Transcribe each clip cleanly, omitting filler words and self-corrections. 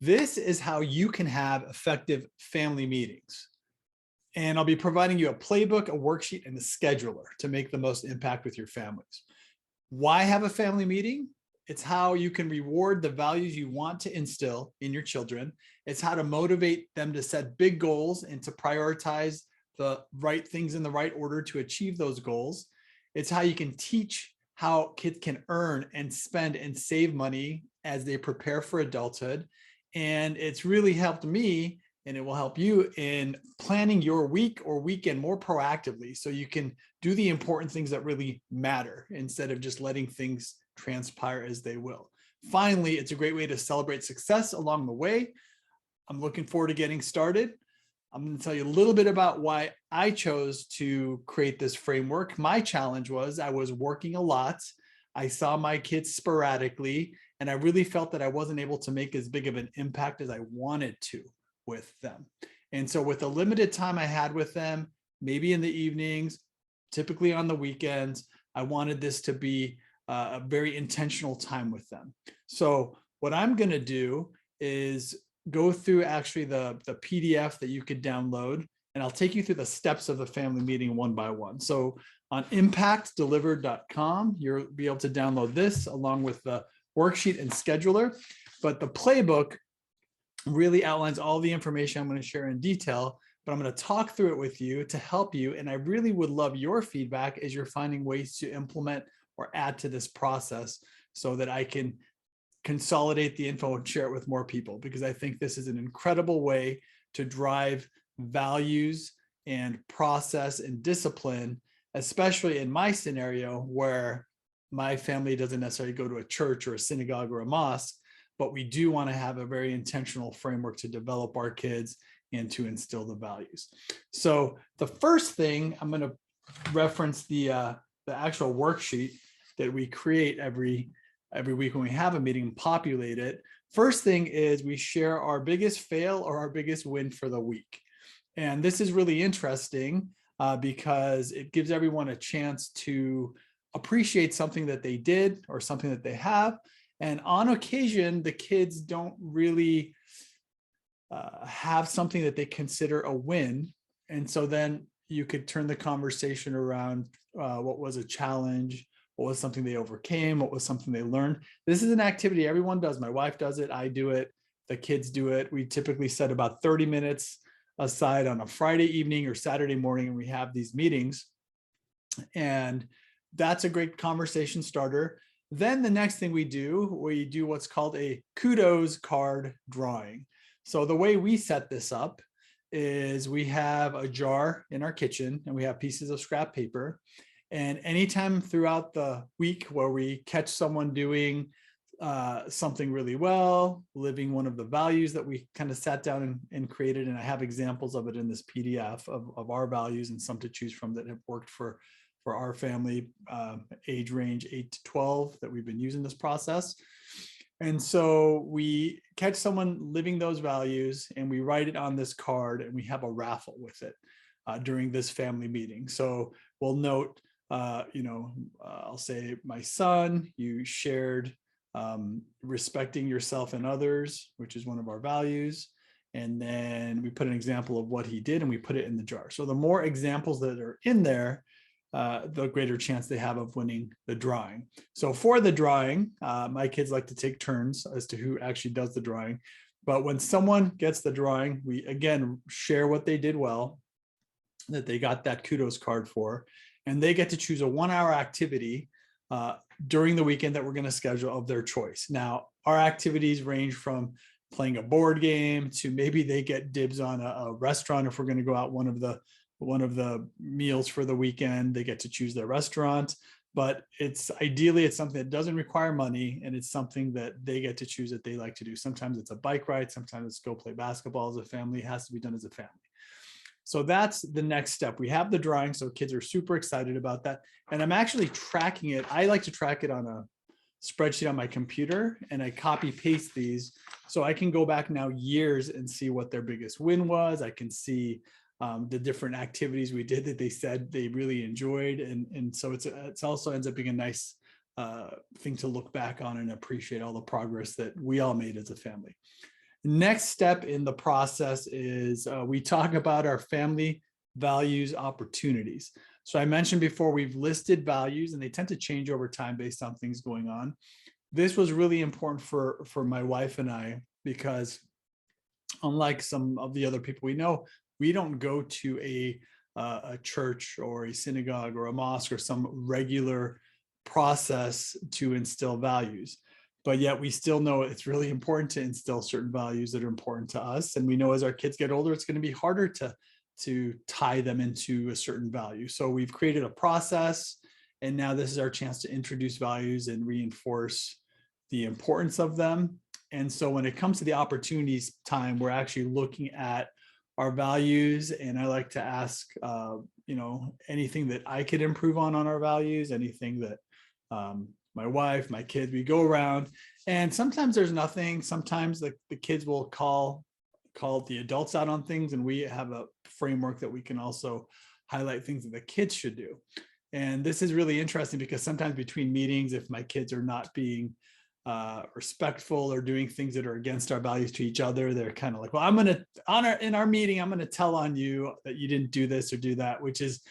This is how you can have effective family meetings. And I'll be providing you a playbook, a worksheet, and a scheduler to make the most impact with your families. Why have a family meeting? It's how you can reward the values you want to instill in your children. It's how to motivate them to set big goals and to prioritize the right things in the right order to achieve those goals. It's how you can teach how kids can earn and spend and save money as they prepare for adulthood. And it's really helped me, and it will help you in planning your week or weekend more proactively so you can do the important things that really matter instead of just letting things transpire as they will. Finally, it's a great way to celebrate success along the way. I'm looking forward to getting started. I'm going to tell you a little bit about why I chose to create this framework. My challenge was I was working a lot. I saw my kids sporadically, and I really felt that I wasn't able to make as big of an impact as I wanted to with them. And so with the limited time I had with them, maybe in the evenings, typically on the weekends, I wanted this to be a very intentional time with them. So what I'm going to do is go through actually the PDF that you could download, and I'll take you through the steps of the family meeting one by one. So on impactdelivered.com, you'll be able to download this along with the worksheet and scheduler. But the playbook really outlines all the information I'm going to share in detail, but I'm going to talk through it with you to help you. And I really would love your feedback as you're finding ways to implement or add to this process so that I can consolidate the info and share it with more people, because I think this is an incredible way to drive values and process and discipline, especially in my scenario where my family doesn't necessarily go to a church or a synagogue or a mosque, but we do want to have a very intentional framework to develop our kids and to instill the values. So the first thing, I'm going to reference the actual worksheet that we create every week when we have a meeting and populate it. First thing is we share our biggest fail or our biggest win for the week. And this is really interesting because it gives everyone a chance to appreciate something that they did or something that they have. And on occasion, the kids don't really have something that they consider a win. And so then you could turn the conversation around what was a challenge, what was something they overcame, what was something they learned. This is an activity everyone does. My wife does it, I do it, the kids do it. We typically set about 30 minutes aside on a Friday evening or Saturday morning, and we have these meetings. And that's a great conversation starter. Then the next thing we do what's called a kudos card drawing. So the way we set this up is we have a jar in our kitchen and we have pieces of scrap paper. And anytime throughout the week where we catch someone doing something really well, living one of the values that we kind of sat down and created, and I have examples of it in this PDF of our values and some to choose from that have worked for our family, age range 8 to 12 that we've been using this process. And so we catch someone living those values and we write it on this card and we have a raffle with it during this family meeting. So we'll note, I'll say, my son, you shared respecting yourself and others, which is one of our values. And then we put an example of what he did and we put it in the jar. So the more examples that are in there, the greater chance they have of winning the drawing. So for the drawing, my kids like to take turns as to who actually does the drawing. But when someone gets the drawing, we again share what they did well, that they got that kudos card for, and they get to choose a 1-hour activity during the weekend that we're going to schedule of their choice. Now, our activities range from playing a board game to maybe they get dibs on a restaurant. If we're going to go out one of the meals for the weekend, they get to choose their restaurant. But it's something that doesn't require money, and it's something that they get to choose that they like to do. Sometimes it's a bike ride, sometimes it's go play basketball as a family. It has to be done as a family. So that's the next step. We have the drawing, so kids are super excited about that. And I'm actually tracking it. I like to track it on a spreadsheet on my computer, and I copy paste these so I can go back now years and see what their biggest win was. I can see the different activities we did that they said they really enjoyed. And so it's also ends up being a nice thing to look back on and appreciate all the progress that we all made as a family. Next step in the process is we talk about our family values opportunities. So I mentioned before, we've listed values and they tend to change over time based on things going on. This was really important for my wife and I, because unlike some of the other people we know, we don't go to a church or a synagogue or a mosque or some regular process to instill values. But yet we still know it's really important to instill certain values that are important to us. And we know as our kids get older, it's going to be harder to tie them into a certain value. So we've created a process, and now this is our chance to introduce values and reinforce the importance of them. And so when it comes to the opportunities time, we're actually looking at our values. And I like to ask, anything that I could improve on our values, anything that my wife, my kids, we go around, and sometimes there's nothing. Sometimes the kids will call the adults out on things, and we have a framework that we can also highlight things that the kids should do. And this is really interesting because sometimes between meetings, if my kids are not being respectful or doing things that are against our values to each other, they're kind of like, well, I'm going to in our meeting, I'm going to tell on you that you didn't do this or do that, which is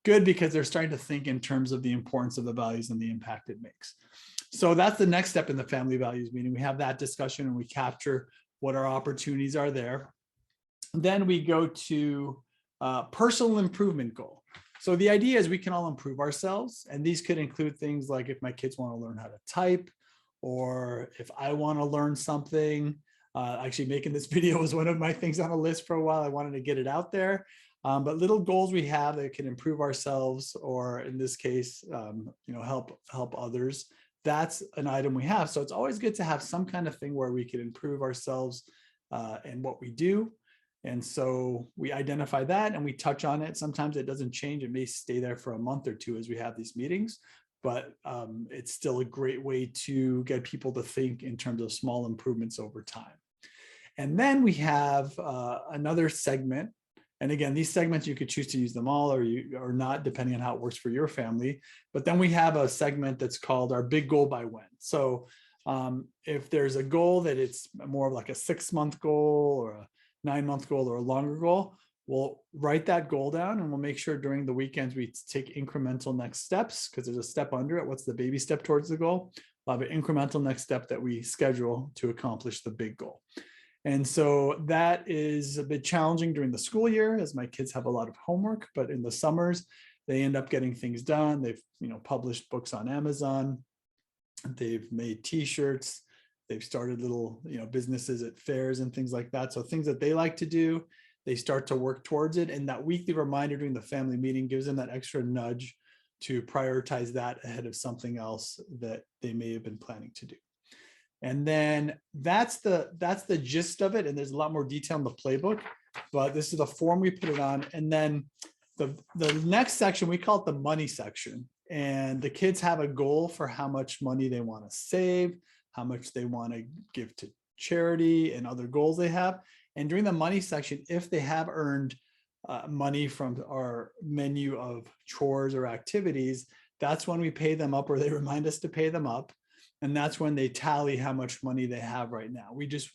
good because they're starting to think in terms of the importance of the values and the impact it makes. So that's the next step in the family values meeting. We have that discussion and we capture what our opportunities are there. Then we go to personal improvement goal. So the idea is we can all improve ourselves. And these could include things like if my kids want to learn how to type, or if I want to learn something. Actually, making this video was one of my things on a list for a while. I wanted to get it out there. But little goals we have that can improve ourselves, or in this case, help others. That's an item we have. So it's always good to have some kind of thing where we can improve ourselves and what we do. And so we identify that and we touch on it. Sometimes it doesn't change. It may stay there for a month or two as we have these meetings, but it's still a great way to get people to think in terms of small improvements over time. And then we have another segment. And again, these segments, you could choose to use them all or not, depending on how it works for your family. But then we have a segment that's called our big goal by when. So if there's a goal that it's more of like a 6-month goal or a 9-month goal or a longer goal, we'll write that goal down and we'll make sure during the weekends we take incremental next steps, because there's a step under it. What's the baby step towards the goal? We'll have an incremental next step that we schedule to accomplish the big goal. And so that is a bit challenging during the school year as my kids have a lot of homework, but in the summers, they end up getting things done. They've published books on Amazon. They've made t-shirts. They've started little businesses at fairs and things like that. So things that they like to do, they start to work towards it. And that weekly reminder during the family meeting gives them that extra nudge to prioritize that ahead of something else that they may have been planning to do. And then that's the gist of it. And there's a lot more detail in the playbook, but this is the form we put it on. And then the next section, we call it the money section. And the kids have a goal for how much money they want to save, how much they want to give to charity, and other goals they have. And during the money section, if they have earned money from our menu of chores or activities, that's when we pay them up, or they remind us to pay them up. And that's when they tally how much money they have right now. We just,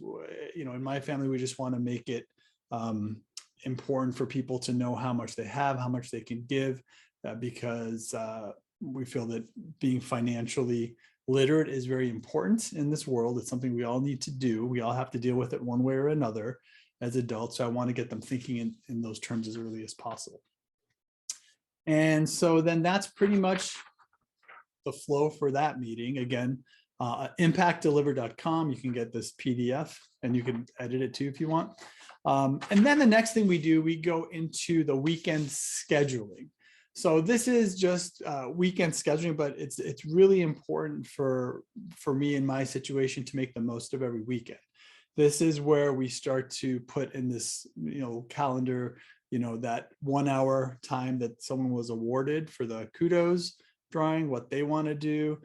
in my family, we just want to make it important for people to know how much they have, how much they can give, because we feel that being financially literate is very important in this world. It's something we all need to do. We all have to deal with it one way or another as adults. So I want to get them thinking in those terms as early as possible. And so then that's pretty much the flow for that meeting. Again, impactdeliver.com. You can get this PDF and you can edit it too if you want. And then the next thing we do, we go into the weekend scheduling. So this is just weekend scheduling, but it's really important for me in my situation to make the most of every weekend. This is where we start to put in this, calendar, that 1 hour time that someone was awarded for the kudos drawing, what they want to do.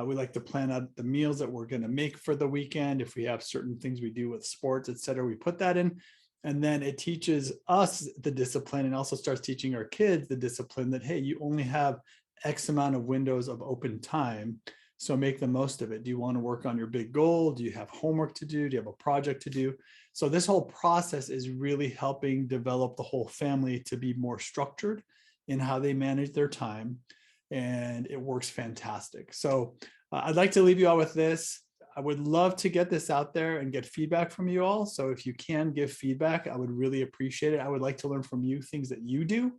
We like to plan out the meals that we're going to make for the weekend. If we have certain things we do with sports, et cetera, we put that in. And then it teaches us the discipline, and also starts teaching our kids the discipline that, hey, you only have X amount of windows of open time So make the most of it. Do you want to work on your big goal? Do you have homework to do? Do you have a project to do? So this whole process is really helping develop the whole family to be more structured in how they manage their time. And it works fantastic. So I'd like to leave you all with this. I would love to get this out there and get feedback from you all. So if you can give feedback, I would really appreciate it. I would like to learn from you things that you do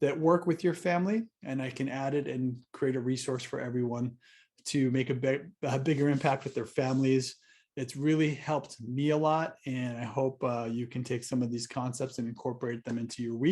that work with your family, and I can add it and create a resource for everyone to make a bigger impact with their families. It's really helped me a lot, and I hope you can take some of these concepts and incorporate them into your week.